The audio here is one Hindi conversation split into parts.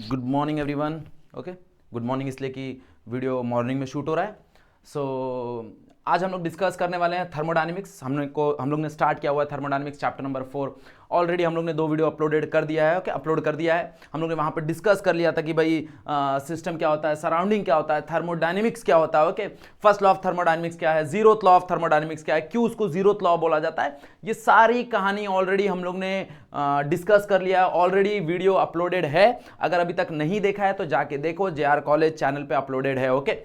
Good morning everyone. Okay, good morning इसलिए कि वीडियो मॉर्निंग में शूट हो रहा है। आज हम लोग डिस्कस करने वाले हैं थर्मोडायनेमिक्स। हम लोग ने स्टार्ट किया हुआ है थर्मोडायनेमिक्स चैप्टर नंबर 4। ऑलरेडी हम लोग ने 2 वीडियो अपलोड कर दिया है। अपलोड कर दिया है। हम लोग ने वहाँ पर डिस्कस कर लिया था कि भाई सिस्टम क्या होता है, सराउंडिंग क्या होता है, थर्मोडायनेमिक्स क्या होता है। Okay, first law of thermodynamics क्या है, जीरोथ लॉ ऑफ थर्मोडायनेमिक्स क्या है, क्यों उसको जीरोथ लॉ बोला जाता है, ये सारी कहानी ऑलरेडी हम लोग ने डिस्कस कर लिया है। ऑलरेडी वीडियो अपलोडेड है। अगर अभी तक नहीं देखा है तो जाके देखो, JR कॉलेज चैनल पे अपलोडेड है। ओके,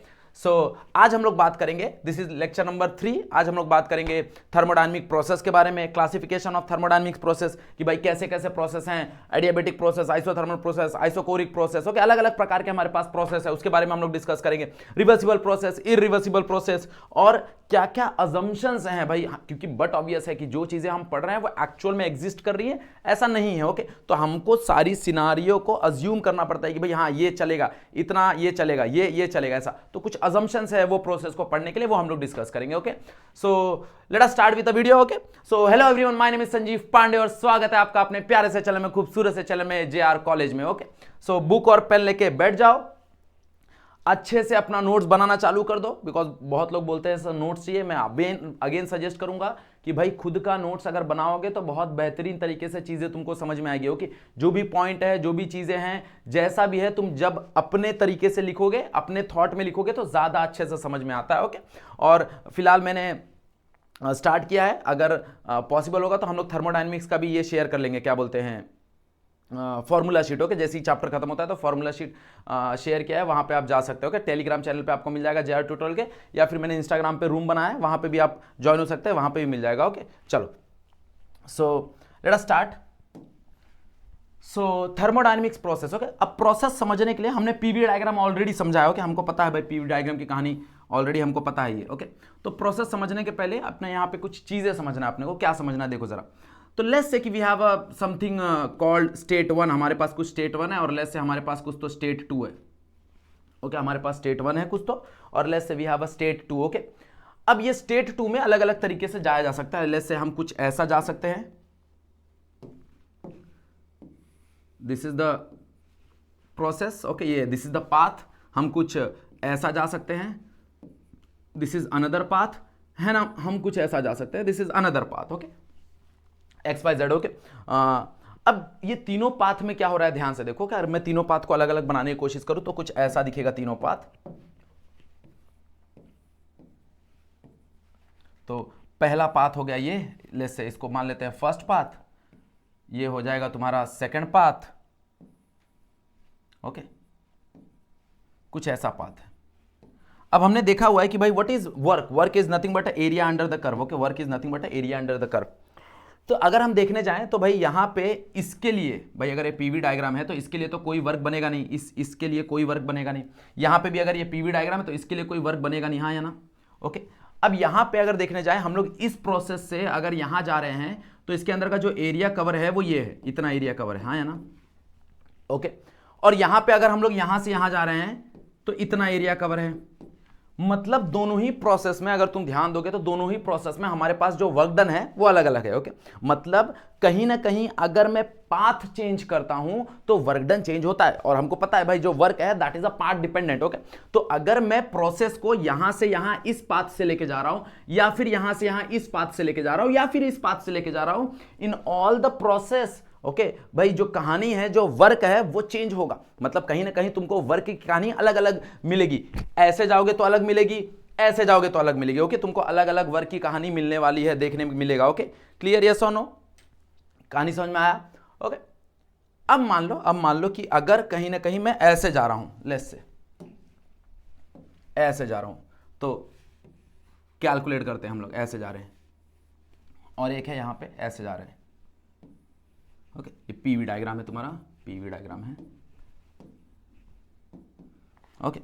आज हम लोग बात करेंगे, दिस इज लेक्चर नंबर 3। आज हम लोग बात करेंगे थर्मोडायनेमिक प्रोसेस के बारे में, क्लासिफिकेशन ऑफ थर्मोडायनेमिक्स प्रोसेस, कि भाई कैसे कैसे प्रोसेस हैं, adiabatic process, isothermal process, isochoric process. Okay, अलग अलग प्रकार के हमारे पास प्रोसेस है, उसके बारे में हम लोग डिस्कस करेंगे। रिवर्सिबल प्रोसेस, इरिवर्सिबल प्रोसेस, और क्या क्या अजम्पशंस हैं भाई, क्योंकि बट ऑब्वियस है कि जो चीजें हम पढ़ रहे हैं वो एक्चुअल में एग्जिस्ट कर रही है, ऐसा नहीं है। ओके, तो हमको सारी सिनारियो को अज्यूम करना पड़ता है कि भाई हाँ ये चलेगा, इतना ये चलेगा, ये चलेगा, ऐसा। तो कुछ assumptions है वो प्रोसेस को पढ़ने के लिए, वो हम लोग डिस्कस करेंगे। Okay, so let us start with the video. Okay, so hello everyone, my name is Sanjeev Pandey और स्वागत है आपका अपने प्यारे से चैनल में, खूबसूरत से चैनल में, JR कॉलेज में। ओके, सो बुक और पेन लेके बैठ जाओ, अच्छे से अपना नोट्स बनाना चालू कर दो, बिकॉज बहुत लोग बोलते हैं सर नोट्स चाहिए। मैं अगेन सजेस्ट करूंगा कि भाई खुद का नोट्स अगर बनाओगे तो बहुत बेहतरीन तरीके से चीजें तुमको समझ में आएगी। ओके, जो भी पॉइंट है, जो भी चीजें हैं, जैसा भी है, तुम जब अपने तरीके से लिखोगे, अपने थॉट में लिखोगे तो ज्यादा अच्छे से समझ में आता है। ओके, और फिलहाल मैंने स्टार्ट किया है, अगर पॉसिबल होगा तो हम लोग थर्मोडायनेमिक्स का भी ये शेयर कर लेंगे, क्या बोलते हैं, फॉर्मूला शीट। ओके, जैसे ही चैप्टर खत्म होता है तो फॉर्मूला शीट शेयर किया है, वहां पे आप जा सकते हो। ओके, टेलीग्राम चैनल पे आपको मिल जाएगा JR ट्यूटोरियल के, या फिर मैंने इंस्टाग्राम पे रूम बनाया है, वहां पे भी आप ज्वाइन हो सकते हैं, वहां पे भी मिल जाएगा। ओके, चलो, सो लेट अस स्टार्ट। सो थर्मोडायनेमिक्स प्रोसेस। ओके, अब प्रोसेस समझने के लिए हमने पीवी डायग्राम ऑलरेडी समझाया। ओके, हमको पता है भाई पीवी डायग्राम की कहानी ऑलरेडी हमको पता है ये। ओके, तो प्रोसेस समझने के पहले अपने यहाँ पे कुछ चीजें समझना है। अपने को क्या समझना है, देखो जरा। तो लेट्स से कि we have a something called state 1, हमारे पास कुछ स्टेट 1 है, और लेट्स से हमारे पास कुछ तो स्टेट 2 है। ओके, हमारे पास स्टेट 1 है कुछ तो, और let's say we have a state 2। ओके, अब ये स्टेट 2 में अलग अलग तरीके से जाया जा सकता है। लेट्स से हम कुछ ऐसा जा सकते हैं, this is the process. Okay, ये दिस इज द पाथ। हम कुछ ऐसा जा सकते हैं, दिस इज अनदर पाथ, है ना। हम कुछ ऐसा जा सकते हैं, this is another path. Okay, XYZ। Okay, अब ये तीनों पाथ में क्या हो रहा है, ध्यान से देखो। क्या मैं तीनों पाथ को अलग अलग बनाने की कोशिश करूं तो कुछ ऐसा दिखेगा तीनों पाथ। तो पहला पाथ हो गया ये, लेट्स से इसको मान लेते हैं फर्स्ट पाथ, ये हो जाएगा तुम्हारा सेकंड पाथ। ओके, कुछ ऐसा पाथ है। अब हमने देखा हुआ है कि भाई what is work, work is nothing but area under the curve. Okay, work is nothing but area under the curve. तो अगर हम देखने जाएं तो भाई यहां पे इसके लिए, भाई अगर ये पीवी डायग्राम है तो इसके लिए तो कोई वर्क बनेगा नहीं, इसके लिए कोई वर्क बनेगा नहीं। यहां पे भी अगर ये पीवी डायग्राम है तो इसके लिए कोई वर्क बनेगा नहीं, हाँ या ना। ओके, अब यहां पे अगर देखने जाए हम लोग इस प्रोसेस से अगर यहां जा रहे हैं तो इसके अंदर का जो एरिया कवर है वो ये है, इतना एरिया कवर है, हाँ या ना। ओके, और यहां पे अगर हम लोग यहां से यहां जा रहे हैं तो इतना एरिया कवर है। मतलब दोनों ही प्रोसेस में अगर तुम ध्यान दोगे तो दोनों ही प्रोसेस में हमारे पास जो वर्क डन है वो अलग अलग है। ओके, मतलब कहीं ना कहीं अगर मैं पाथ चेंज करता हूं तो वर्क डन चेंज होता है, और हमको पता है भाई जो वर्क है that is a path dependent. Okay, तो अगर मैं प्रोसेस को यहां से यहां इस पाथ से लेके जा रहा हूं, या फिर यहां से यहां इस पाथ से लेके जा रहा हूं, या फिर इस पाथ से लेके जा रहा हूं, in all the process, okay भाई जो कहानी है, जो वर्क है वो चेंज होगा। मतलब कहीं ना कहीं तुमको वर्क की कहानी अलग अलग मिलेगी। ऐसे जाओगे तो अलग मिलेगी, ऐसे जाओगे तो अलग मिलेगी। ओके, तुमको अलग अलग वर्क की कहानी मिलने वाली है, देखने में मिलेगा। ओके, क्लियर, यस और नो, कहानी समझ में आया। ओके, अब मान लो कि अगर कहीं ना कहीं मैं ऐसे जा रहा हूं, लेट्स से ऐसे जा रहा हूं, तो कैलकुलेट करते हैं हम लोग, ऐसे जा रहे हैं, और एक है यहां पे ऐसे जा रहे हैं। ओके, ये पीवी डायग्राम है तुम्हारा, पीवी डायग्राम है। ओके,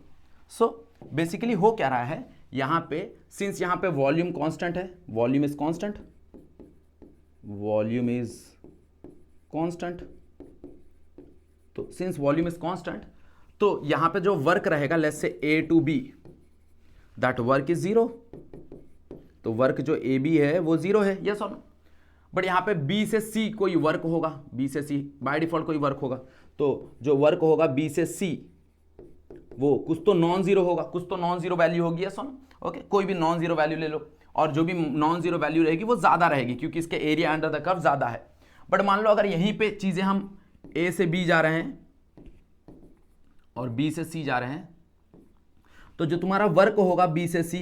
सो बेसिकली हो क्या रहा है यहां पे, सिंस यहां पे वॉल्यूम कांस्टेंट है, volume is constant, volume is constant, तो सिंस वॉल्यूम इज कांस्टेंट तो यहां पे जो वर्क रहेगा, let's say A to B, that work is 0। तो वर्क जो AB है वो 0 है, यस और नो। बट यहां पे B से C कोई वर्क होगा, B से C बाय डिफॉल्ट कोई वर्क होगा। तो जो वर्क होगा बी से सी वो कुछ तो नॉन जीरो होगा, कुछ तो नॉन जीरो वैल्यू होगी, या सुन ओके, कोई भी नॉन जीरो वैल्यू ले लो, और जो भी नॉन जीरो वैल्यू रहेगी वो ज्यादा रहेगी क्योंकि इसके एरिया अंडर द कर्व ज्यादा है। बट मान लो अगर यहीं पे चीजें हम ए से बी जा रहे हैं और बी से सी जा रहे हैं, तो जो तुम्हारा वर्क होगा बी से सी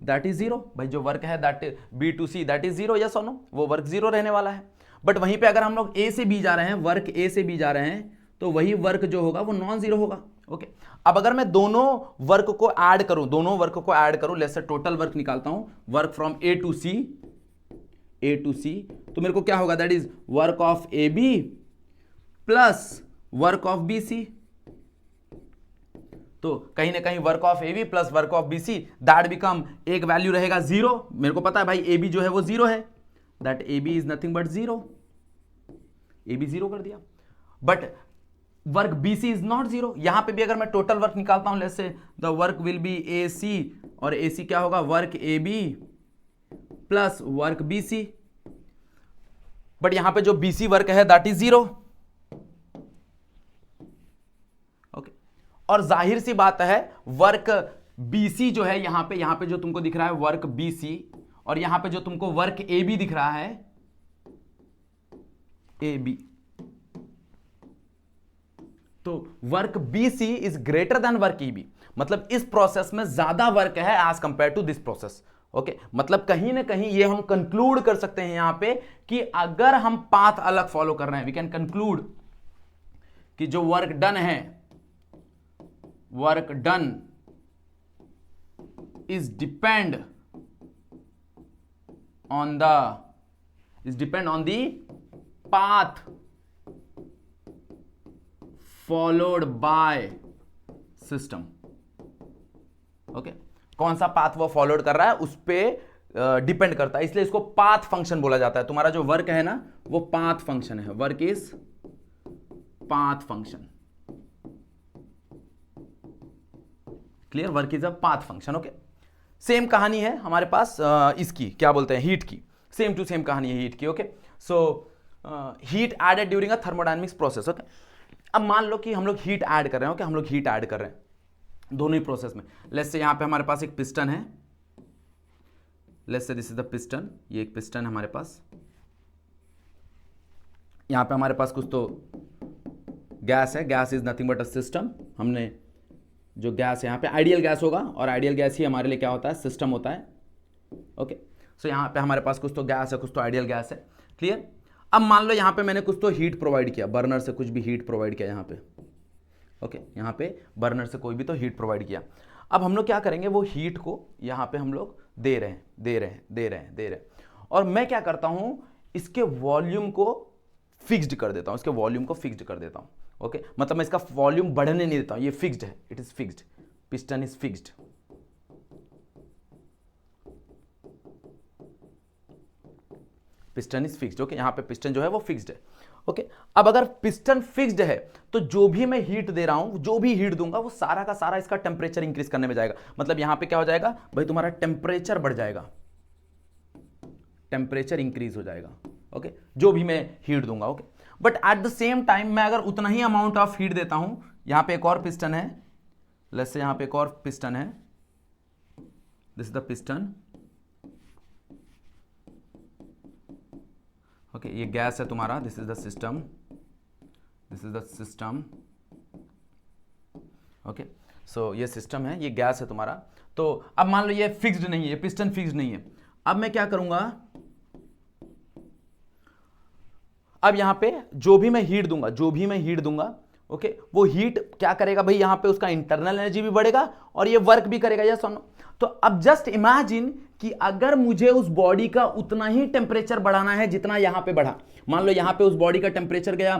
दैट इज जीरो। भाई जो वर्क है that B to C that is zero, yes और नो, वो वर्क जीरो रहने वाला है। बट वहीं पे अगर हम लोग ए से बी जा रहे हैं, वर्क ए से बी जा रहे हैं, तो वही वर्क जो होगा वो नॉन जीरो होगा। ओके, अब अगर मैं दोनों वर्क को ऐड करूं, दोनों वर्क को ऐड करूं, लेट्स से टोटल वर्क निकालता हूं, work from A to C, तो मेरे को क्या होगा, that is work of A B plus work of B C. तो कहीं ना कहीं work of A B plus work of B C that become, एक वैल्यू रहेगा जीरो, मेरे को पता है भाई ए बी जो है वो जीरो है, that A B is nothing but zero, A B zero कर दिया। But work B C is not zero. यहां पे भी अगर मैं टोटल वर्क निकालता हूं, let's say the work will be A C, और ए सी क्या होगा, work A B plus work B C. But यहां पे जो बी सी वर्क है दैट इज जीरो। ओके, और जाहिर सी बात है वर्क बी सी जो है यहां पे जो तुमको दिख रहा है वर्क बी सी, और यहां पे जो तुमको वर्क ए बी दिख रहा है ए बी, तो work B C is greater than work E B, मतलब इस प्रोसेस में ज्यादा वर्क है as compare to this process. Okay, मतलब कहीं ना कहीं ये हम कंक्लूड कर सकते हैं यहां पे कि अगर हम पाथ अलग फॉलो कर रहे हैं, वी कैन कंक्लूड कि जो वर्क डन है, work done is depend on the path followed by system. Okay, कौन सा पाथ वो फॉलोड कर रहा है उस पर डिपेंड करता है, इसलिए इसको पाथ फंक्शन बोला जाता है। तुम्हारा जो वर्क है ना वो पाथ फंक्शन है, work is path function. Clear, work is a path function. Okay, same कहानी है हमारे पास इसकी क्या बोलते हैं, हीट की, सेम टू सेम कहानी है हीट की। Okay, so heat added during a thermodynamics process. Okay, अब मान लो कि हम लोग हीट ऐड कर रहे हैं, ओके, हम लोग हीट ऐड कर रहे हैं दोनों ही प्रोसेस में। लेट्स से यहां पे हमारे पास एक पिस्टन है, let's say this is the piston, ये एक पिस्टन है हमारे पास, यहां पे हमारे पास कुछ तो गैस है, gas is nothing but a system. हमने जो गैस है यहां पे आइडियल गैस होगा, और आइडियल गैस ही हमारे लिए क्या होता है, सिस्टम होता है। ओके, सो यहां पे हमारे पास कुछ तो गैस है, कुछ तो आइडियल गैस है। क्लियर, अब मान लो यहां पे मैंने कुछ तो हीट प्रोवाइड किया, बर्नर से कुछ भी हीट प्रोवाइड किया यहां पे। ओके, यहां पे बर्नर से कोई भी तो हीट प्रोवाइड किया। अब हम लोग क्या करेंगे, वो हीट को यहां पे हम लोग दे रहे हैं, और मैं क्या करता हूं, इसके वॉल्यूम को फिक्स्ड कर देता हूं, इसके वॉल्यूम को फिक्स्ड कर देता हूं। ओके, मतलब मैं इसका वॉल्यूम बढ़ने नहीं देता हूं, ये फिक्स्ड है, it is fixed, piston is fixed. Piston is fixed. Okay, यहां पे पिस्टन जो है वो फिक्स्ड है। ओके, अब अगर पिस्टन फिक्स्ड है तो जो भी मैं हीट दे रहा हूं, जो भी हीट दूंगा वो सारा का सारा इसका टेम्परेचर इंक्रीज करने में जाएगा। मतलब यहां पे क्या हो जाएगा भाई, तुम्हारा टेम्परेचर बढ़ जाएगा, टेम्परेचर इंक्रीज हो जाएगा। ओके, जो भी मैं हीट दूंगा। Okay, but at the same time मैं अगर उतना ही अमाउंट ऑफ हीट देता हूं, यहां पे एक और पिस्टन है, लेट्स से यहां पे एक और पिस्टन है, this is the piston. Okay, ये गैस है तुम्हारा, this is the system, this is the system. Okay, so ये सिस्टम है, ये गैस है तुम्हारा। तो अब मान लो ये फिक्स्ड नहीं है, ये पिस्टन फिक्स्ड नहीं है। अब मैं क्या करूंगा, अब यहां पे जो भी मैं हीट दूंगा, ओके, वो हीट क्या करेगा भाई, यहां पे उसका इंटरनल एनर्जी भी बढ़ेगा और ये वर्क भी करेगा, यस और नो। तो अब जस्ट इमेजिन कि अगर मुझे उस बॉडी का उतना ही टेम्परेचर बढ़ाना है जितना यहां पे बढ़ा, मान लो यहां पे उस बॉडी का टेम्परेचर गया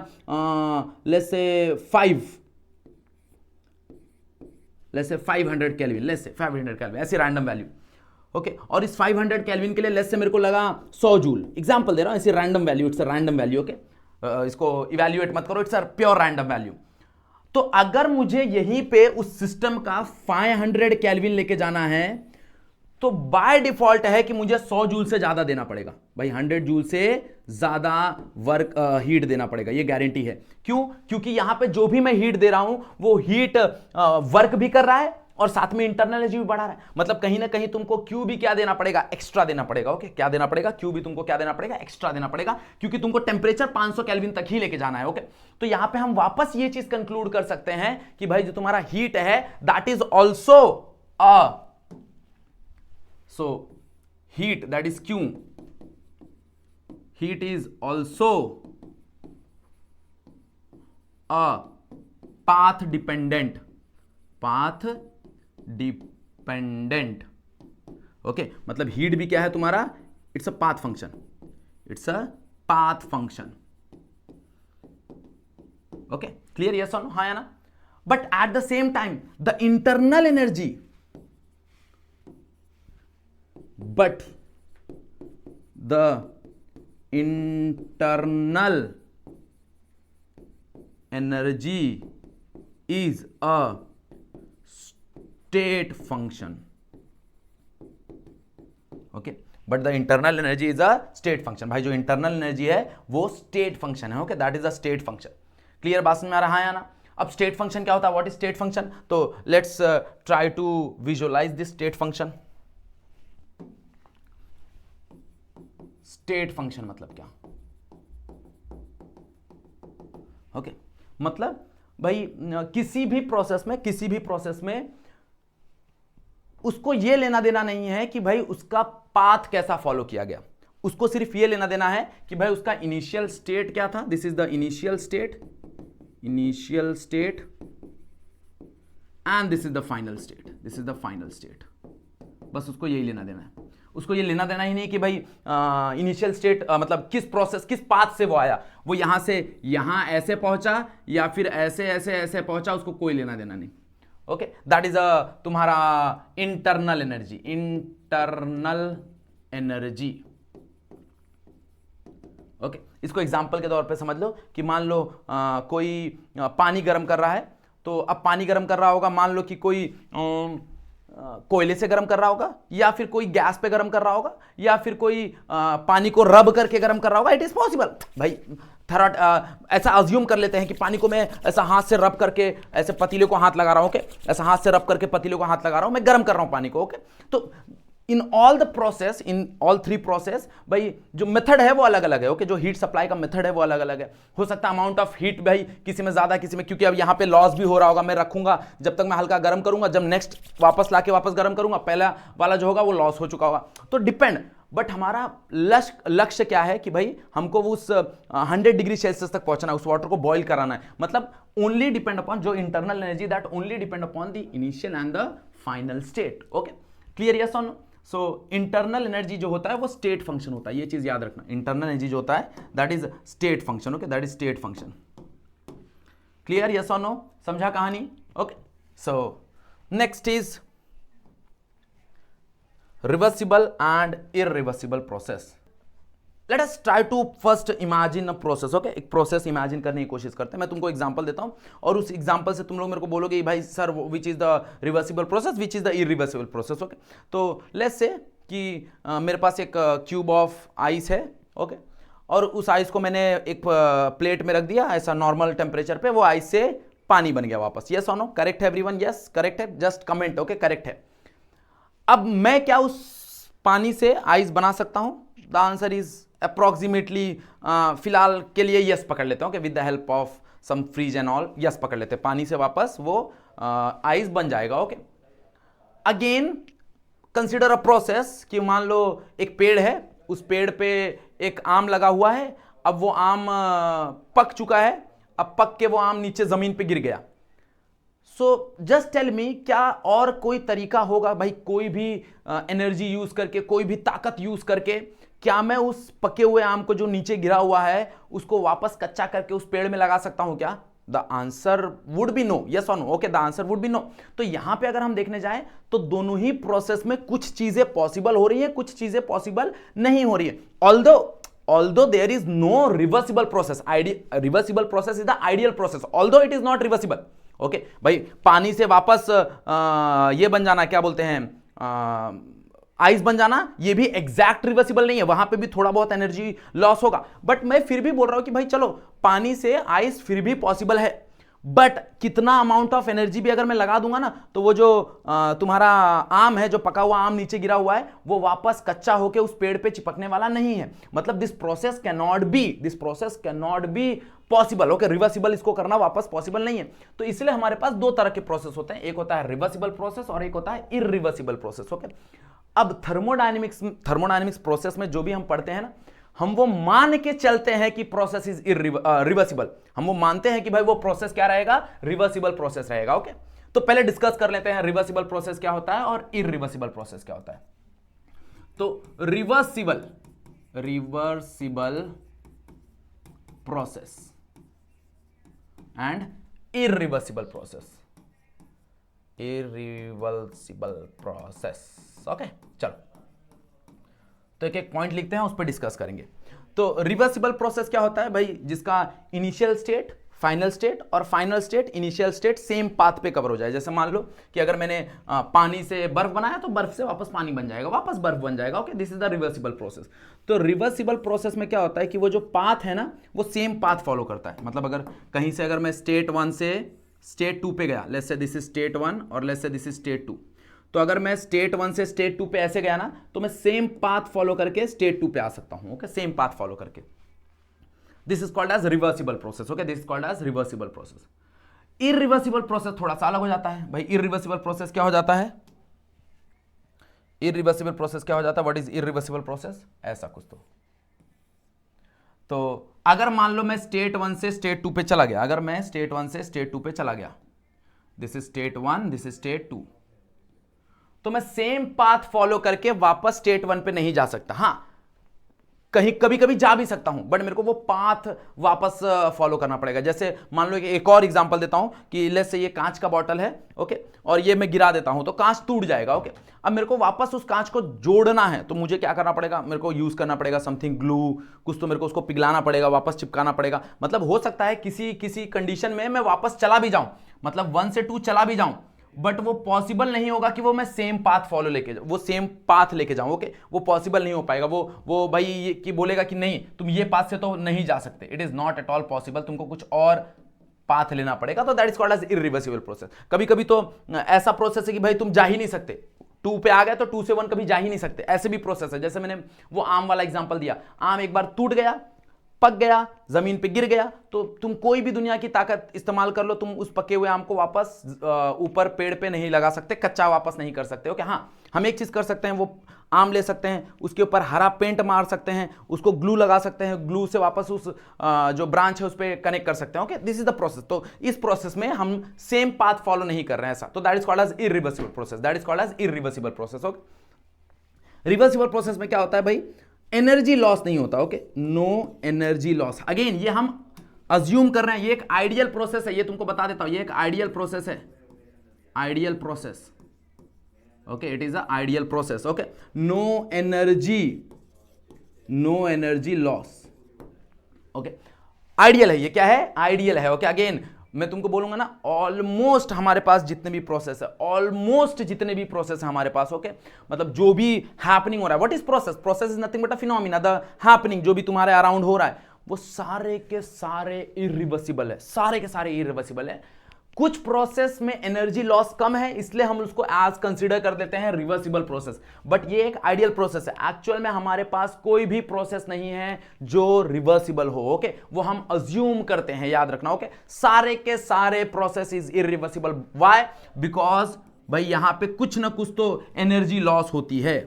let's say 500 kelvin, let's say 500 kelvin, ऐसे रैंडम वैल्यू। ओके, और इस 500 केल्विन के लिए लेट्स से मेरे को लगा 100 जूल, एग्जांपल दे रहा हूं, ऐसे random value, it's a random value. Okay, इसको इवैल्यूएट मत करो, it's a pure random value. तो अगर मुझे यहीं पे उस सिस्टम का 500 केल्विन लेके जाना है, तो बाय डिफॉल्ट है कि मुझे 100 जूल से ज्यादा देना पड़ेगा भाई, 100 जूल से ज्यादा वर्क हीट देना पड़ेगा, ये गारंटी है। क्यों? क्योंकि यहां पे जो भी मैं हीट दे रहा हूं वो हीट वर्क भी कर रहा है और साथ में इंटरनल एनर्जी भी बढ़ा रहा है। मतलब कहीं ना कहीं तुमको क्यू भी क्या देना पड़ेगा, एक्स्ट्रा देना पड़ेगा। ओके, क्या देना पड़ेगा? क्यू भी तुमको क्या देना पड़ेगा, एक्स्ट्रा देना पड़ेगा, क्योंकि तुमको टेम्परेचर 500 केल्विन तक ही लेके जाना है। ओके, तो यहां पे हम वापस ये चीज कंक्लूड कर सकते हैं कि भाई जो तुम्हारा हीट है that is also a, so heat, that is Q, heat is also a path dependent okay, मतलब हीट भी क्या है तुम्हारा, it's a path function, it's a path function. Okay, clear? Yes और नो? हाँ या ना? But at the same time the internal energy, but the internal energy is a state function. Okay, but the internal energy is a state function। भाई जो इंटरनल एनर्जी है वो स्टेट फंक्शन है। Okay, that is a state function. Clear? बात समझ में आ रहा है या ना? अब स्टेट फंक्शन क्या होता है? What is state function? तो let's try to visualise this state function. State function मतलब क्या? ओके, मतलब भाई किसी भी प्रोसेस में उसको ये लेना देना नहीं है कि भाई उसका पाथ कैसा फॉलो किया गया, उसको सिर्फ ये लेना देना है कि भाई उसका इनिशियल स्टेट क्या था। This is the initial state and this is the final state. बस उसको यही लेना देना है। उसको ये लेना देना ही नहीं कि भाई इनिशियल स्टेट मतलब किस पाथ से वो आया, वो यहां से यहां ऐसे पहुंचा या फिर ऐसे ऐसे ऐसे पहुंचा, उसको कोई लेना देना नहीं। ओके, दैट इज तुम्हारा इंटरनल एनर्जी। ओके, इसको एग्जांपल के तौर पे समझ लो कि मान लो कोई पानी गर्म कर रहा है, तो अब पानी गर्म कर रहा होगा, मान लो कि कोई कोयले से गर्म कर रहा होगा, या फिर कोई गैस पे गर्म कर रहा होगा, या फिर कोई पानी को रब करके गर्म कर रहा होगा। इट इज पॉसिबल भाई, ऐसा अज्यूम कर लेते हैं कि पानी को मैं ऐसा हाथ से रब करके ऐसे पतीले को हाथ लगा रहा हूं। ओके, ऐसा हाथ से रब करके पतीले को हाथ लगा रहा हूं, मैं गर्म कर रहा हूं पानी को। ओके, तो इन ऑल थ्री प्रोसेस भाई जो मेथड है वो अलग अलग है। ओके, जो हीट सप्लाई का मेथड है वो अलग अलग है। हो सकता है अमाउंट ऑफ हीट भाई किसी में ज्यादा किसी में, क्योंकि अब यहां पे लॉस भी हो रहा होगा। मैं रखूंगा जब तक मैं हल्का गर्म करूंगा, जब नेक्स्ट वापस गर्म करूंगा पहला वाला जो होगा वो लॉस हो चुका होगा। तो डिपेंड, बट हमारा लक्ष्य क्या है कि भाई हमको उस 100 डिग्री सेल्सियस तक पहुंचना है, उस वाटर को बॉईल कराना है। मतलब ओनली डिपेंड अपॉन जो internal energy, that only depend upon the initial and the final state. Okay, clear? Yes और नो? सो इंटरनल एनर्जी जो होता है वो स्टेट फंक्शन होता है, ये चीज याद रखना। इंटरनल एनर्जी जो होता है that is state function. Okay, that is state function. Clear? Yes और नो? समझा कहानी? Okay, so next is reversible and irreversible process. Let us try to first imagine a process. Okay, एक प्रोसेस इमेजिन करने की कोशिश करते हैं। मैं तुमको एग्जांपल देता हूं और उस एग्जांपल से तुम लोग मेरे को बोलोगे भाई sir which is the reversible process, which is the irreversible process. Okay, तो लेट्स से कि मेरे पास एक क्यूब ऑफ आइस है। ओके, और उस आइस को मैंने एक प्लेट में रख दिया ऐसा नॉर्मल टेम्परेचर पे, वो आइस से पानी बन गया वापस। यस और नो? करेक्ट है एवरीवन? यस, करेक्ट है? Just comment. ओके, करेक्ट है। अब मैं क्या उस पानी से आइस बना सकता हूं? द आंसर इज अप्रोक्सीमेटली, फिलहाल के लिए यस पकड़ लेते हैं। With the help of some freeze and all, yes पकड़ लेते हैं, पानी से वापस वो आइस बन जाएगा। Okay, again consider a process कि मान लो एक पेड़ है, उस पेड़ पे एक आम लगा हुआ है। अब वो आम पक चुका है, अब पक के वो आम नीचे जमीन पे गिर गया। सो जस्ट टेल मी, क्या और कोई तरीका होगा भाई, कोई भी एनर्जी यूज करके, कोई भी ताकत यूज करके, क्या मैं उस पके हुए आम को जो नीचे गिरा हुआ है उसको वापस कच्चा करके उस पेड़ में लगा सकता हूं क्या? The answer would be no. Yes और no? Okay, the answer would be no. तो यहां पे अगर हम देखने जाएं तो दोनों ही प्रोसेस में कुछ चीजें पॉसिबल हो रही है, कुछ चीजें पॉसिबल नहीं हो रही है। Although there is no reversible process, reversible process is the ideal process, although it is not reversible. Okay भाई, पानी से वापस ये बन जाना, क्या बोलते हैं, आइस बन जाना ये भी एग्जैक्ट रिवर्सिबल नहीं है, वहां पे भी थोड़ा बहुत एनर्जी लॉस होगा, बट मैं फिर भी बोल रहा हूं कि भाई चलो पानी से आइस फिर भी पॉसिबल है, बट कितना अमाउंट ऑफ एनर्जी भी अगर मैं लगा दूंगा ना, तो वो जो तुम्हारा आम है, जो पका हुआ आम नीचे गिरा हुआ है, वो वापस कच्चा होके उस पेड़ पे चिपकने वाला नहीं है। मतलब this process can not be possible. Okay, reversible इसको करना वापस पॉसिबल नहीं है। तो इसलिए हमारे पास दो तरह के प्रोसेस होते हैं, एक होता है रिवर्सिबल प्रोसेस और एक होता है इरिवर्सिबल प्रोसेस। ओके, अब थर्मोडायनेमिक्स प्रोसेस में जो भी हम पढ़ते हैं ना, हम वो मान के चलते हैं कि प्रोसेस इज रिवर्सिबल। हम वो मानते हैं कि भाई वो प्रोसेस क्या रहेगा, रिवर्सिबल प्रोसेस रहेगा। ओके, तो पहले डिस्कस कर लेते हैं रिवर्सिबल प्रोसेस क्या होता है और इरिवर्सिबल प्रोसेस क्या होता है। तो reversible process and irreversible process. Okay, चलो तो एक एक पॉइंट लिखते हैं, उस पर डिस्कस करेंगे। तो रिवर्सिबल प्रोसेस क्या होता है भाई, जिसका इनिशियल स्टेट, फाइनल स्टेट और final state, initial state same path पे कवर हो जाए। जैसे मान लो कि अगर मैंने पानी से बर्फ बनाया तो बर्फ से वापस पानी बन जाएगा, वापस बर्फ बन जाएगा। Okay, this is the reversible process. तो रिवर्सिबल प्रोसेस में क्या होता है कि वो जो पाथ है ना, वो सेम पाथ फॉलो करता है। मतलब अगर कहीं से अगर मैं स्टेट 1 से स्टेट 2 पे गया, let's say this is state 1 और लेट्स से दिस इज स्टेट 2, तो अगर मैं स्टेट 1 से स्टेट 2 पे ऐसे गया ना, तो मैं सेम पाथ फॉलो करके स्टेट 2 पे आ सकता हूं। ओके, सेम पाथ फॉलो करके, this is called as reversible process. Okay, this is called as reversible process. Irreversible process थोड़ा सा अलग हो जाता है भाई। इरिवर्सिबल प्रोसेस क्या हो जाता है, इरिवर्सिबल प्रोसेस क्या हो जाता है, व्हाट इज इरिवर्सिबल प्रोसेस, ऐसा कुछ। तो अगर मान लो मैं स्टेट 1 से स्टेट 2 पे चला गया, अगर मैं स्टेट 1 से स्टेट 2 पे चला गया, this is state 1, this is state 2, तो मैं सेम पाथ फॉलो करके वापस स्टेट 1 पे नहीं जा सकता। हां, कहीं कभी कभी जा भी सकता हूं, बट मेरे को वो पाथ वापस फॉलो करना पड़ेगा। जैसे मान लो एक और एग्जांपल देता हूं कि लेट्स से ये कांच का बॉटल है, ओके, और ये मैं गिरा देता हूं तो कांच टूट जाएगा। ओके, अब मेरे को वापस उस कांच को जोड़ना है, तो मुझे क्या करना पड़ेगा, मेरे को यूज करना पड़ेगा समथिंग ग्लू, कुछ तो मेरे को उसको पिघलाना पड़ेगा, वापस चिपकाना पड़ेगा। मतलब हो सकता है किसी किसी कंडीशन में मैं वापस चला भी जाऊं, मतलब 1 से 2 चला भी जाऊं, बट वो पॉसिबल नहीं होगा कि वो मैं सेम पाथ फॉलो लेके जाऊं, वो सेम पाथ लेके जाऊं। ओके, वो पॉसिबल नहीं हो पाएगा। वो भाई ये कि बोलेगा कि नहीं तुम ये पाथ से तो नहीं जा सकते, it is not at all possible, तुमको कुछ और पाथ लेना पड़ेगा। तो that is called as irreversible process. कभी कभी तो ऐसा प्रोसेस है कि भाई तुम जा ही नहीं सकते, 2 पे आ गए तो 2 से 1 कभी जा ही नहीं सकते, ऐसे भी प्रोसेस है। जैसे मैंने वो आम वाला एग्जांपल दिया, आम एक बार टूट गया, पक गया, जमीन पे गिर गया, तो तुम कोई भी दुनिया की ताकत इस्तेमाल कर लो, तुम उस पके हुए आम को वापस ऊपर पेड़ पे नहीं लगा सकते, कच्चा वापस नहीं कर सकते। ओके, हाँ, हम एक चीज कर सकते हैं, वो आम ले सकते हैं, उसके ऊपर हरा पेंट मार सकते हैं, उसको ग्लू लगा सकते हैं, ग्लू से वापस उस जो ब्रांच है उस पर कनेक्ट कर सकते हैं। Okay, this is the process. तो इस प्रोसेस में हम सेम पाथ फॉलो नहीं कर रहे हैं, ऐसा। तो that is called as irreversible process, that is called as irreversible process. Okay, reversible process में क्या होता है भाई, एनर्जी लॉस नहीं होता। Okay, no energy loss. Again ये हम अज्यूम कर रहे हैं, ये एक आइडियल प्रोसेस है, ये तुमको बता देता हूं, ये एक आइडियल प्रोसेस है, ideal process. Okay, it is a ideal process. Okay, no energy loss. Okay, ideal है, ये क्या है, आइडियल है। ओके, अगेन मैं तुमको बोलूंगा ना, ऑलमोस्ट हमारे पास जितने भी प्रोसेस है, ऑलमोस्ट जितने भी प्रोसेस है हमारे पास, ओके, मतलब जो भी हैपनिंग हो रहा है, what is process, process is nothing but a phenomena, the happening, जो भी तुम्हारे अराउंड हो रहा है, वो सारे के सारे इरिवर्सिबल है, सारे के सारे इरिवर्सिबल है। कुछ प्रोसेस में एनर्जी लॉस कम है, इसलिए हम उसको एज कंसीडर कर देते हैं रिवर्सिबल प्रोसेस, बट ये एक आइडियल प्रोसेस है। एक्चुअल में हमारे पास कोई भी प्रोसेस नहीं है जो रिवर्सिबल हो। ओके, वो हम अज्यूम करते हैं, याद रखना। ओके, सारे के सारे process is irreversible. Why, because भाई यहां पे कुछ ना कुछ तो एनर्जी लॉस होती है,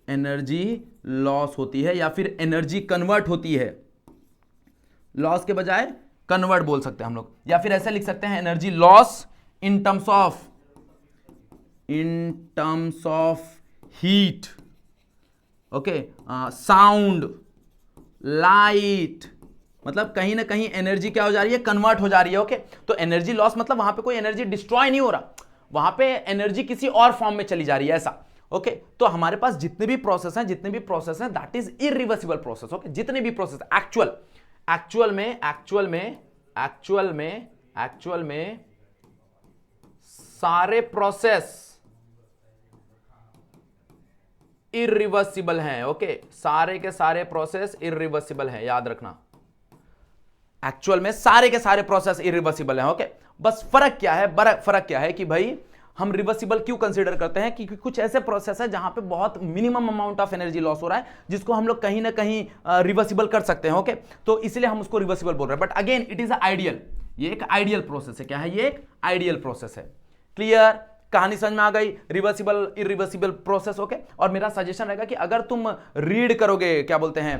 एनर्जी लॉस होती है, या फिर एनर्जी कन्वर्ट होती है। लॉस के बजाय कन्वर्ट बोल सकते हैं हम लोग, या फिर ऐसे लिख सकते हैं energy loss in terms of heat, okay, sound, light, मतलब कहीं ना कहीं एनर्जी क्या हो जा रही है, कन्वर्ट हो जा रही है। ओके, तो एनर्जी लॉस मतलब वहां पे कोई एनर्जी डिस्ट्रॉय नहीं हो रहा, वहां पे एनर्जी किसी और फॉर्म में चली जा रही है, ऐसा। ओके, तो हमारे पास जितने भी प्रोसेस हैं that is irreversible process. Okay, जितने भी प्रोसेस एक्चुअल में सारे प्रोसेस इरिवर्सिबल हैं। ओके, सारे के सारे प्रोसेस इरिवर्सिबल हैं, याद रखना। एक्चुअल में सारे के सारे प्रोसेस इरिवर्सिबल हैं। ओके, बस फर्क क्या है, फर्क क्या है कि भाई हम रिवर्सिबल क्यों कंसीडर करते हैं, क्योंकि कुछ ऐसे प्रोसेस है जहां पे बहुत minimum amount of energy loss हो रहा है, जिसको हम लोग कहीं ना कहीं रिवर्सिबल कर सकते हैं। ओके, तो इसलिए हम उसको रिवर्सिबल बोल रहे हैं। But again it is ideal, ये एक आइडियल प्रोसेस है। क्या है? ये एक आइडियल प्रोसेस है। क्लियर? कहानी समझ में आ गई? Reversible irreversible process. ओके, और मेरा सजेशन रहेगा कि अगर तुम रीड करोगे, क्या बोलते हैं,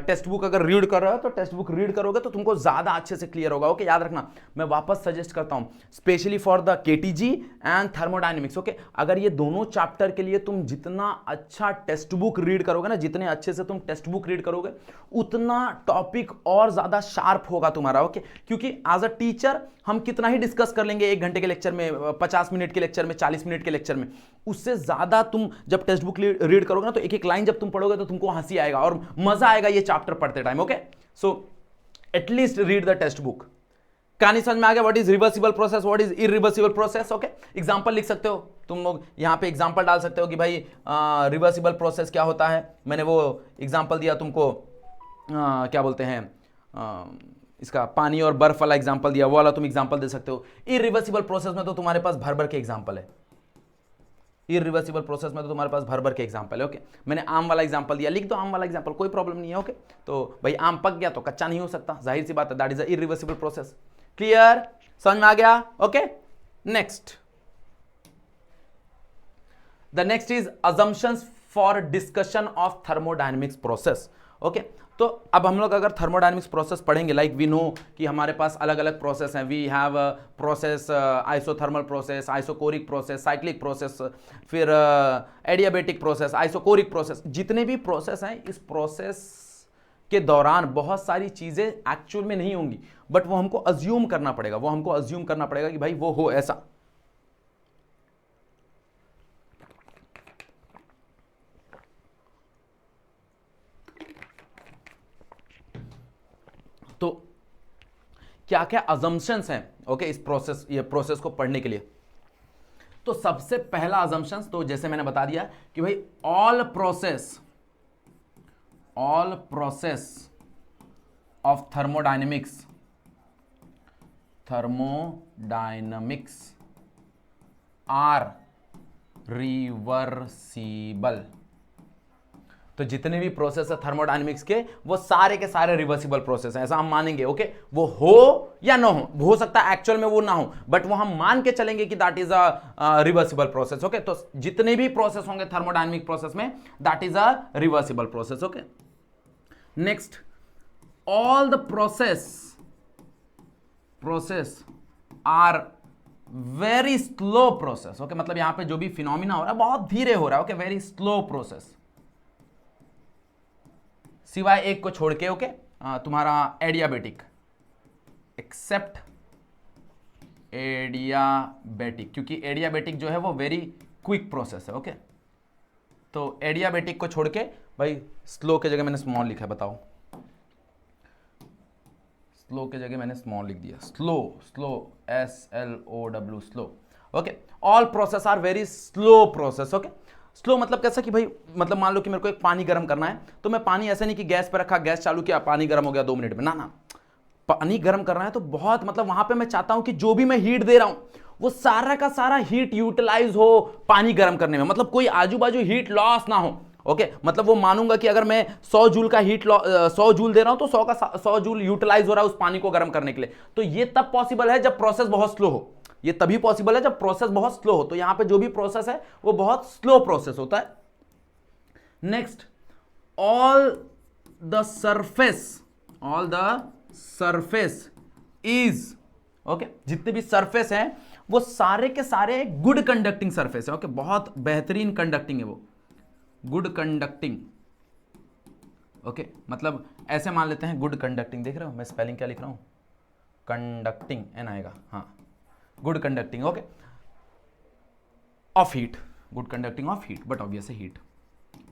टेक्स्ट बुक अगर रीड कर रहे हो तो टेक्स्ट बुक रीड करोगे तो तुमको ज्यादा अच्छे से क्लियर होगा। ओके, याद रखना, मैं वापस सजेस्ट करता हूं specially for the KTG and thermodynamics. Okay, अगर ये दोनों चैप्टर के लिए तुम जितना अच्छा टेक्स्ट बुक रीड करोगे ना, जितने अच्छे से तुम टेक्स्ट बुक रीड करोगे, उतना टॉपिक और ज्यादा शार्प होगा तुम्हारा। ओके, क्योंकि एज अ टीचर हम कितना ही डिस्कस कर लेंगे 1 घंटे के लेक्चर में, 50 मिनट के लेक्चर में, 40 मिनट के लेक्चर में, उससे ज्यादा तुम जब टेक्स्ट बुक रीड करोगे ना, तो एक एक लाइन जब तुम पढ़ोगे तो तुमको हंसी आएगा और मजा आएगा ये चैप्टर पढ़ते time. Okay, so at least read the text book. कहानी समझ में आ गया? What is reversible process, what is irreversible process. Okay, example लिख सकते हो तुम लोग, यहां पे एग्जांपल डाल सकते हो कि भाई रिवर्सिबल प्रोसेस क्या होता है। मैंने वो एग्जांपल दिया तुमको, क्या बोलते हैं, इसका पानी और बर्फ वाला एग्जांपल दिया, वो वाला तुम एग्जांपल दे सकते हो। इरिवर्सिबल प्रोसेस में तो तुम्हारे पास भर भर के एग्जांपल है। इरिवर्सिबल प्रोसेस में तो तुम्हारे पास भर भर के एग्जांपल है। ओके, मैंने आम वाला एग्जांपल दिया, लिख दो आम वाला एग्जांपल, कोई प्रॉब्लम नहीं है। ओके, तो भाई आम पक गया तो कच्चा नहीं हो सकता, जाहिर सी बात है, that is a irreversible process. Clear? समझ में आ गया? Okay, next, the next is assumptions for discussion of thermodynamics process. Okay, तो अब हम लोग अगर थर्मोडायनेमिक्स प्रोसेस पढ़ेंगे, लाइक वी नो कि हमारे पास अलग अलग प्रोसेस हैं। We have process isothermal process, isochoric process, cyclic process, फिर एडियाबेटिक प्रोसेस, आइसोकोरिक प्रोसेस। जितने भी प्रोसेस हैं, इस प्रोसेस के दौरान बहुत सारी चीजें एक्चुअल में नहीं होंगी, बट वो हमको अज्यूम करना पड़ेगा, वो हमको अज्यूम करना पड़ेगा कि भाई वो हो ऐसा। तो क्या क्या अजम्पशंस हैं ओके इस प्रोसेस, ये प्रोसेस को पढ़ने के लिए। तो सबसे पहला अजम्पशंस, तो जैसे मैंने बता दिया कि भाई all process of thermodynamics are reversible. तो जितने भी प्रोसेस है थर्मोडायनेमिक्स के, वो सारे के सारे रिवर्सिबल प्रोसेस हैं, ऐसा हम मानेंगे। ओके, वो हो या ना हो सकता है एक्चुअल में वो ना हो, बट वो हम मान के चलेंगे कि that is a reversible process. Okay, तो जितने भी प्रोसेस होंगे थर्मोडायनेमिक प्रोसेस में, that is a reversible process. Okay, next, all the process are very slow process. Okay, मतलब यहां पे जो भी फिनोमिना हो रहा है बहुत धीरे हो रहा है। ओके, वेरी स्लो प्रोसेस, सिवाय एक को छोड़ के। ओके, तुम्हारा एडियाबेटिक, एक्सेप्ट एडियाबेटिक, क्योंकि एडियाबेटिक जो है वो वेरी क्विक प्रोसेस है। ओके, तो एडियाबेटिक को छोड़ के भाई स्लो के जगह मैंने स्मॉल लिखा है, बताओ। स्लो के जगह मैंने स्मॉल लिख दिया, slow SLOW, slow. Okay, all process are very slow process. Okay, slow मतलब कैसा कि भाई, मतलब मान लो कि मेरे को एक पानी गर्म करना है, तो मैं पानी ऐसे नहीं कि गैस पे रखा, गैस चालू किया, पानी गर्म हो गया 2 मिनट में, ना, पानी गर्म करना है तो बहुत, मतलब वहां पे मैं चाहता हूं कि जो भी मैं हीट दे रहा हूं वो सारा का सारा हीट यूटिलाइज हो पानी गर्म करने में, मतलब कोई आजू बाजू हीट लॉस ना हो। ओके, मतलब वो मानूंगा कि अगर मैं 100 जूल का 100 जूल दे रहा हूं तो 100 का 100 जूल यूटिलाइज हो रहा है उस पानी को गर्म करने के लिए। तो ये तब पॉसिबल है जब प्रोसेस बहुत स्लो हो, ये तभी पॉसिबल है जब प्रोसेस बहुत स्लो हो। तो यहां पे जो भी प्रोसेस है वो बहुत स्लो प्रोसेस होता है। Next, all the surface is, okay, जितने भी सरफेस हैं वो सारे के सारे गुड कंडक्टिंग सरफेस है। ओके, बहुत बेहतरीन कंडक्टिंग है वो, गुड कंडक्टिंग। ओके, मतलब ऐसे मान लेते हैं गुड कंडक्टिंग, देख रहे हो मैं स्पेलिंग क्या लिख रहा हूं, कंडक्टिंग एन आएगा, हाँ, good conducting. Okay, of heat, good conducting of heat, but obvious है हीट।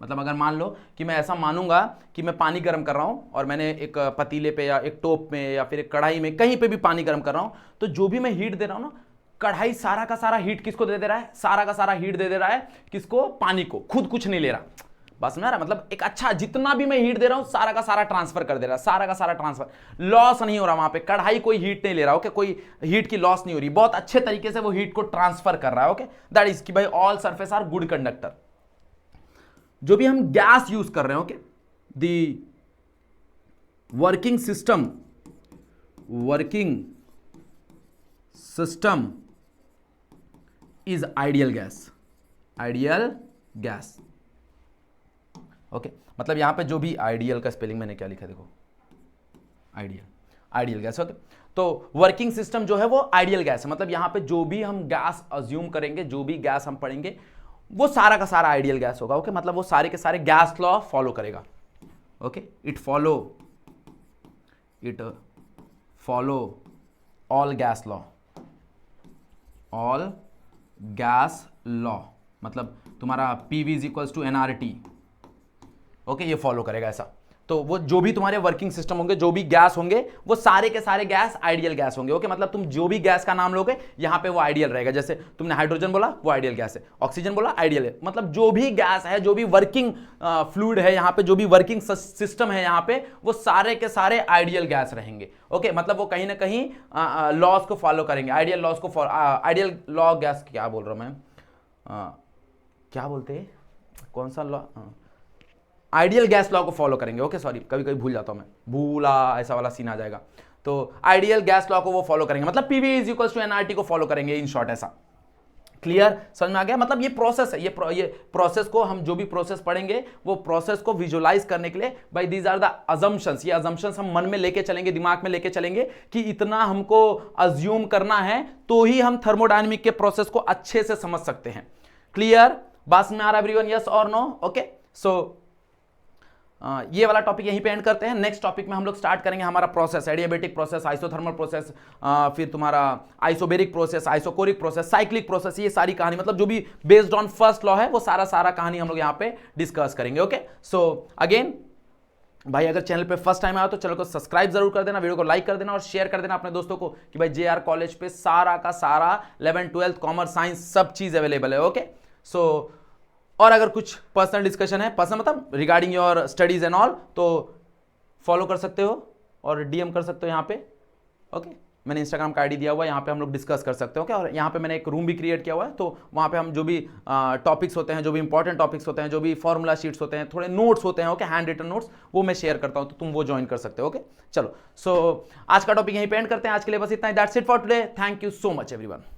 मतलब अगर मान लो कि मैं ऐसा मानूंगा कि मैं पानी गर्म कर रहा हूं और मैंने एक पतीले पे या एक टोप में या फिर एक कढ़ाई में कहीं पे भी पानी गर्म कर रहा हूं, तो जो भी मैं हीट दे रहा हूं ना, कढ़ाई सारा का सारा हीट किसको दे दे रहा है, सारा का सारा हीट दे दे रहा है किसको, पानी को, खुद कुछ नहीं ले रहा। बस में आ रहा है, मतलब एक अच्छा जितना भी मैं हीट दे रहा हूं सारा का सारा ट्रांसफर कर दे रहा है, सारा का सारा ट्रांसफर, लॉस नहीं हो रहा वहां पे, कढ़ाई कोई हीट नहीं ले रहा, ओके, कोई हीट की लॉस नहीं हो रही, बहुत अच्छे तरीके से वो हीट को ट्रांसफर कर रहा है, ओके, दैट इज कि भाई all surface are good conductor. जो भी हम गैस यूज कर रहे हैं, okay, the working system is ideal gas, okay, मतलब यहां पे जो भी आइडियल का स्पेलिंग मैंने क्या लिखा देखो, आइडियल गैस, ओके। तो वर्किंग सिस्टम जो है वो आइडियल गैस है, मतलब यहां पे जो भी हम गैस अज्यूम करेंगे, जो भी गैस हम पढ़ेंगे वो सारा का सारा आइडियल गैस होगा, ओके, मतलब वो सारे के सारे गैस लॉ फॉलो करेगा, okay, it follow all gas law, मतलब तुम्हारा PV is equals to nRT, okay, ये फॉलो करेगा ऐसा। तो वो जो भी तुम्हारे वर्किंग सिस्टम होंगे, जो भी गैस होंगे, वो सारे के सारे गैस आइडियल गैस होंगे, ओके, मतलब तुम जो भी गैस का नाम लोगे यहां पे वो आइडियल रहेगा। जैसे तुमने हाइड्रोजन बोला वो आइडियल गैस है, ऑक्सीजन बोला आइडियल है, मतलब जो भी गैस है, जो भी वर्किंग फ्लूइड है यहाँ पे, जो भी वर्किंग सिस्टम है यहाँ पे, वो सारे के सारे आइडियल गैस रहेंगे, ओके, मतलब वो कहीं ना कहीं लॉज को फॉलो करेंगे, आइडियल लॉज को, आइडियल लॉ गैस, क्या बोल रहा हूं मैं, क्या बोलते हैं, कौन सा लॉ, आइडियल गैस लॉ को फॉलो करेंगे, ओके, सॉरी कभी कभी भूल जाता हूं मैं, भूला ऐसा वाला सीन आ जाएगा। तो आइडियल गैस लॉ को वो फॉलो करेंगे, मतलब PV is equals to nRT को फॉलो करेंगे, इन शॉर्ट ऐसा। क्लियर, समझ में आ गया? मतलब ये प्रोसेस है, ये प्रोसेस को हम जो भी प्रोसेस पढ़ेंगे वो प्रोसेस को विजुअलाइज करने के लिए भाई दीज आर द अजम्पशंस, ये अजम्पशंस हम मन में लेके चलेंगे, दिमाग में लेके चलेंगे कि इतना हमको अज्यूम करना है तो ही हम थर्मोडायनेमिक के प्रोसेस को अच्छे से समझ सकते हैं। क्लियर, बात में आ रहा है एवरीवन, यस और नो? ओके, सो ये वाला टॉपिक यहीं पे एंड करते हैं। नेक्स्ट टॉपिक में हम लोग स्टार्ट करेंगे हमारा process, adiabatic process, isothermal process, फिर तुम्हारा isobaric process, isochoric process, cyclic process, ये सारी कहानी, मतलब जो भी बेस्ड ऑन फर्स्ट लॉ है वो सारा कहानी हम लोग यहाँ पे डिस्कस करेंगे। ओके, सो अगेन भाई अगर चैनल पे फर्स्ट टाइम आया तो चैनल को सब्सक्राइब जरूर कर देना, वीडियो को लाइक कर देना और शेयर कर देना अपने दोस्तों को कि भाई JR कॉलेज पे सारा का सारा 11th 12th कॉमर्स साइंस सब चीज अवेलेबल है। ओके, सो और अगर कुछ पर्सनल डिस्कशन है, पर्सनल मतलब regarding your studies and all, तो फॉलो कर सकते हो और DM कर सकते हो यहाँ पे। ओके, मैंने इंस्टाग्राम का ID दिया हुआ है, यहाँ पे हम लोग डिस्कस कर सकते हो। ओके, और यहाँ पे मैंने एक रूम भी क्रिएट किया हुआ है, तो वहाँ पे हम जो भी टॉपिक्स होते हैं, जो भी इंपॉर्टेंट टॉपिक्स होते हैं, जो भी फॉर्मूला शीट्स होते हैं, थोड़े नोट्स होते हैं, ओके, हैंड रिटन नोट्स, वो मैं शेयर करता हूँ, तो तुम वो ज्वाइन कर सकते हो। ओके, चलो, सो आज का टॉपिक यहीं पे एंड करते हैं। आज के लिए बस इतना ही, that's it for today. Thank you so much everyone.